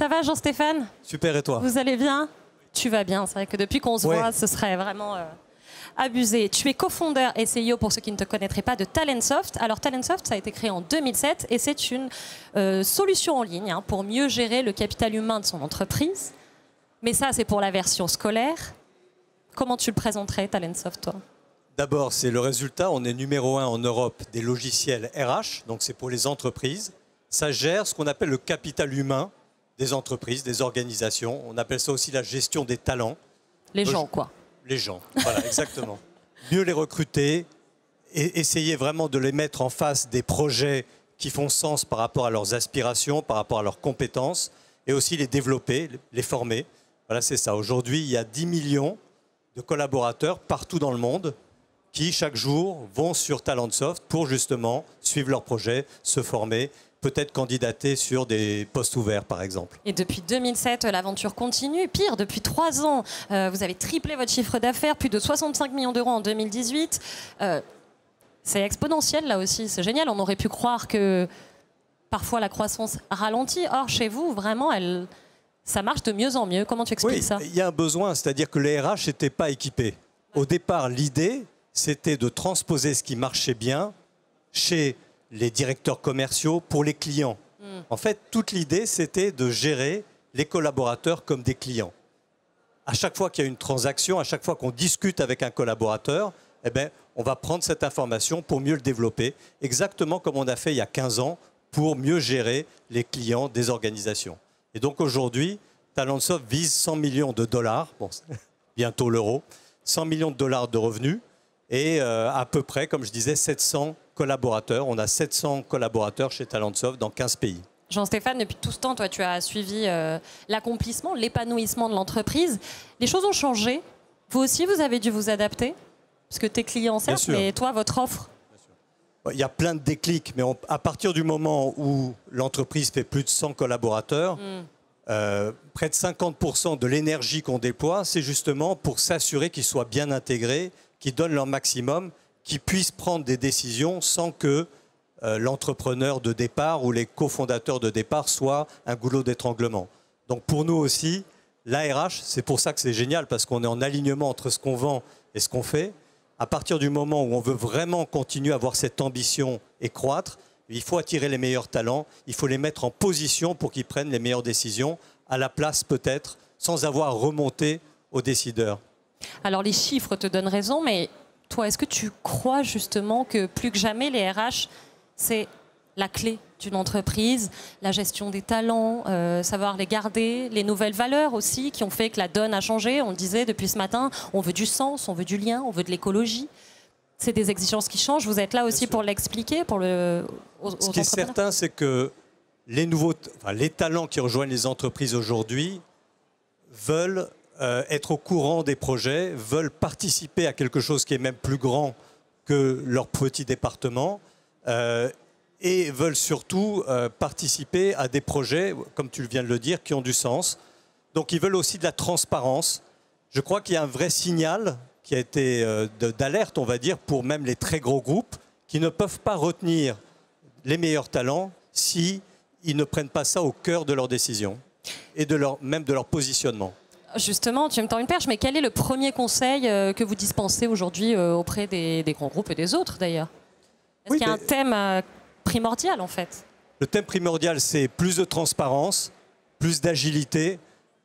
va, Jean-Stéphane? Super, et toi? Vous allez bien? Tu vas bien, c'est vrai que depuis qu'on se voit, ce serait vraiment abusé. Tu es cofondeur et CEO, pour ceux qui ne te connaîtraient pas, de Talentsoft. Alors Talentsoft, ça a été créé en 2007 et c'est une solution en ligne pour mieux gérer le capital humain de son entreprise. Mais ça, c'est pour la version scolaire. Comment tu le présenterais, Talentsoft, toi? D'abord, c'est le résultat. On est numéro 1 en Europe des logiciels RH, donc c'est pour les entreprises. Ça gère ce qu'on appelle le capital humain des entreprises, des organisations. On appelle ça aussi la gestion des talents. Les gens, quoi. Les gens, voilà, exactement. Mieux les recruter et essayer vraiment de les mettre en face des projets qui font sens par rapport à leurs aspirations, par rapport à leurs compétences, et aussi les développer, les former. Voilà, c'est ça. Aujourd'hui, il y a 10 millions de collaborateurs partout dans le monde qui, chaque jour, vont sur Talentsoft pour justement suivre leurs projets, se former, peut-être candidater sur des postes ouverts, par exemple. Et depuis 2007, l'aventure continue. Pire, depuis 3 ans, vous avez triplé votre chiffre d'affaires, plus de 65 millions d'euros en 2018. C'est exponentiel, là aussi. C'est génial. On aurait pu croire que parfois la croissance ralentit. Or, chez vous, vraiment, ça marche de mieux en mieux. Comment tu expliques ça? Il y a un besoin, c'est-à-dire que les RH n'étaient pas équipés. Au départ, l'idée, c'était de transposer ce qui marchait bien chez les directeurs commerciaux pour les clients. En fait, toute l'idée, c'était de gérer les collaborateurs comme des clients. À chaque fois qu'il y a une transaction, à chaque fois qu'on discute avec un collaborateur, eh ben, on va prendre cette information pour mieux le développer, exactement comme on a fait il y a 15 ans pour mieux gérer les clients des organisations. Et donc aujourd'hui, Talentsoft vise 100 millions de dollars, bon, bientôt l'euro, 100 millions de dollars de revenus et à peu près, comme je disais, 700 collaborateurs. On a 700 collaborateurs chez Talentsoft dans 15 pays. Jean-Stéphane, depuis tout ce temps, toi, tu as suivi l'accomplissement, l'épanouissement de l'entreprise. Les choses ont changé. Vous aussi, vous avez dû vous adapter? Parce que tes clients, certes, mais toi, votre offre? Il y a plein de déclics, mais à partir du moment où l'entreprise fait plus de 100 collaborateurs, près de 50% de l'énergie qu'on déploie, c'est justement pour s'assurer qu'ils soient bien intégrés, qu'ils donnent leur maximum, qu'ils puissent prendre des décisions sans que l'entrepreneur de départ ou les cofondateurs de départ soient un goulot d'étranglement. Donc pour nous aussi, l'ARH, c'est pour ça que c'est génial, parce qu'on est en alignement entre ce qu'on vend et ce qu'on fait. À partir du moment où on veut vraiment continuer à avoir cette ambition et croître, il faut attirer les meilleurs talents, il faut les mettre en position pour qu'ils prennent les meilleures décisions, à la place peut-être, sans avoir remonté aux décideurs. Alors les chiffres te donnent raison, mais toi, est-ce que tu crois justement que plus que jamais les RH, c'est la clé d'une entreprise, la gestion des talents, savoir les garder, les nouvelles valeurs aussi qui ont fait que la donne a changé. On le disait depuis ce matin, on veut du sens, on veut du lien, on veut de l'écologie. C'est des exigences qui changent. Vous êtes là aussi pour l'expliquer pour Ce qui est certain, c'est que les talents qui rejoignent les entreprises aujourd'hui veulent être au courant des projets, veulent participer à quelque chose qui est même plus grand que leur petit département et veulent surtout participer à des projets, comme tu viens de le dire, qui ont du sens. Donc ils veulent aussi de la transparence. Je crois qu'il y a un vrai signal qui a été d'alerte, on va dire, pour même les très gros groupes qui ne peuvent pas retenir les meilleurs talents si ils ne prennent pas ça au cœur de leurs décisions et même de leur positionnement. Justement, tu me tends une perche, mais quel est le premier conseil que vous dispensez aujourd'hui auprès des grands groupes et des autres d'ailleurs? Est-ce qu'il y a un thème primordial en fait? Le thème primordial, c'est plus de transparence, plus d'agilité.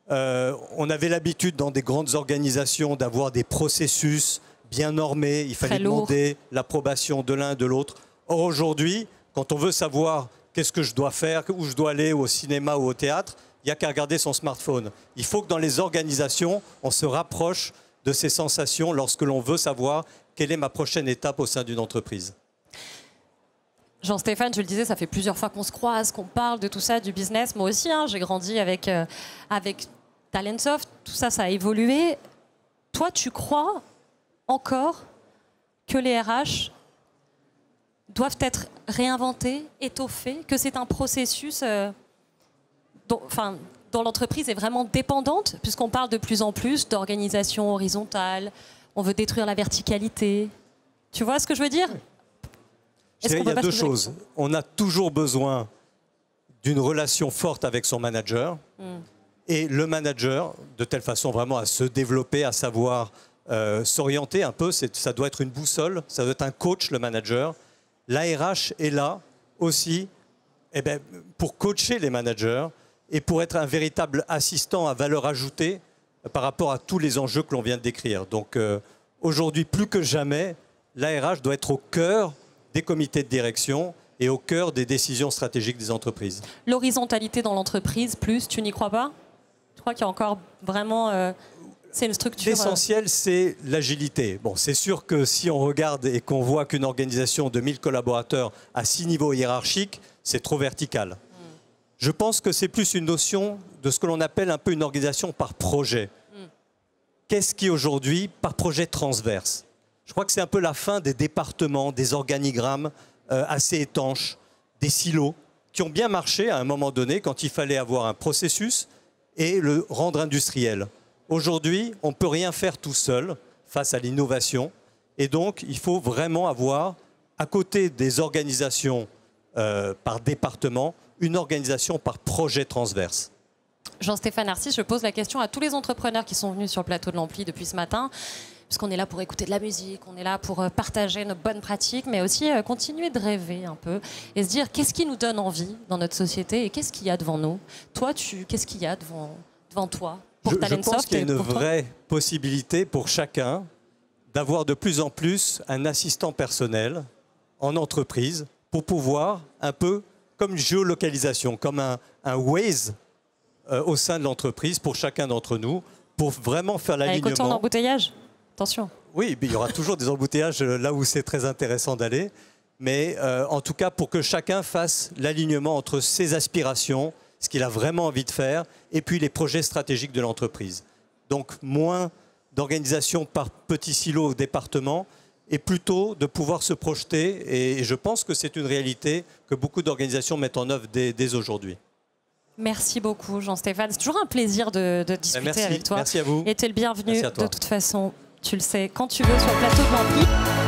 On avait l'habitude dans des grandes organisations d'avoir des processus bien normés. Il fallait demander l'approbation de l'un et de l'autre. Or aujourd'hui, quand on veut savoir qu'est-ce que je dois faire, où je dois aller au cinéma ou au théâtre, il n'y a qu'à regarder son smartphone. Il faut que dans les organisations, on se rapproche de ces sensations lorsque l'on veut savoir quelle est ma prochaine étape au sein d'une entreprise. Jean-Stéphane, je le disais, ça fait plusieurs fois qu'on se croise, qu'on parle de tout ça, du business. Moi aussi, j'ai grandi avec Talentsoft. Tout ça, ça a évolué. Toi, tu crois encore que les RH doivent être réinventés, étoffés, que c'est un processus dont l'entreprise est vraiment dépendante, puisqu'on parle de plus en plus d'organisation horizontale, on veut détruire la verticalité. Tu vois ce que je veux dire? Il y a deux choses. On a toujours besoin d'une relation forte avec son manager. Et le manager, de telle façon vraiment à se développer, à savoir s'orienter un peu, ça doit être une boussole, ça doit être un coach, le manager. L'ARH est là aussi pour coacher les managers et pour être un véritable assistant à valeur ajoutée par rapport à tous les enjeux que l'on vient de décrire. Donc aujourd'hui, plus que jamais, l'ARH doit être au cœur des comités de direction et au cœur des décisions stratégiques des entreprises. L'horizontalité dans l'entreprise, plus, tu n'y crois pas? Je crois qu'il y a encore vraiment... c'est une structure... L'essentiel, c'est l'agilité. Bon, c'est sûr que si on regarde et qu'on voit qu'une organisation de 1000 collaborateurs à 6 niveaux hiérarchiques, c'est trop vertical. Je pense que c'est plus une notion de ce que l'on appelle un peu une organisation par projet. Qu'est-ce qui aujourd'hui, par projet transverse? Je crois que c'est un peu la fin des départements, des organigrammes assez étanches, des silos, qui ont bien marché à un moment donné quand il fallait avoir un processus et le rendre industriel. Aujourd'hui, on ne peut rien faire tout seul face à l'innovation. Et donc, il faut vraiment avoir, à côté des organisations par département, une organisation par projet transverse. Jean-Stéphane Arcis, je pose la question à tous les entrepreneurs qui sont venus sur le plateau de l'Ampli depuis ce matin, puisqu'on est là pour écouter de la musique, on est là pour partager nos bonnes pratiques, mais aussi continuer de rêver un peu et se dire qu'est-ce qui nous donne envie dans notre société et qu'est-ce qu'il y a devant nous. Toi, qu'est-ce qu'il y a devant toi pour Je Talentsoft? pense qu'il y a une vraie possibilité pour chacun d'avoir de plus en plus un assistant personnel en entreprise pour pouvoir, un peu comme une géolocalisation, comme un Waze au sein de l'entreprise pour chacun d'entre nous, pour vraiment faire l'alignement. Avec autant d'embouteillages? Attention. Oui, il y aura toujours des embouteillages là où c'est très intéressant d'aller, mais en tout cas pour que chacun fasse l'alignement entre ses aspirations, ce qu'il a vraiment envie de faire, et puis les projets stratégiques de l'entreprise. Donc moins d'organisation par petits silos au département, et plutôt de pouvoir se projeter, et je pense que c'est une réalité que beaucoup d'organisations mettent en œuvre dès aujourd'hui. Merci beaucoup Jean-Stéphane, c'est toujours un plaisir de discuter avec toi. Merci à vous. Et tu es le bienvenu de toute façon, tu le sais, quand tu veux sur le plateau de l'Ampli.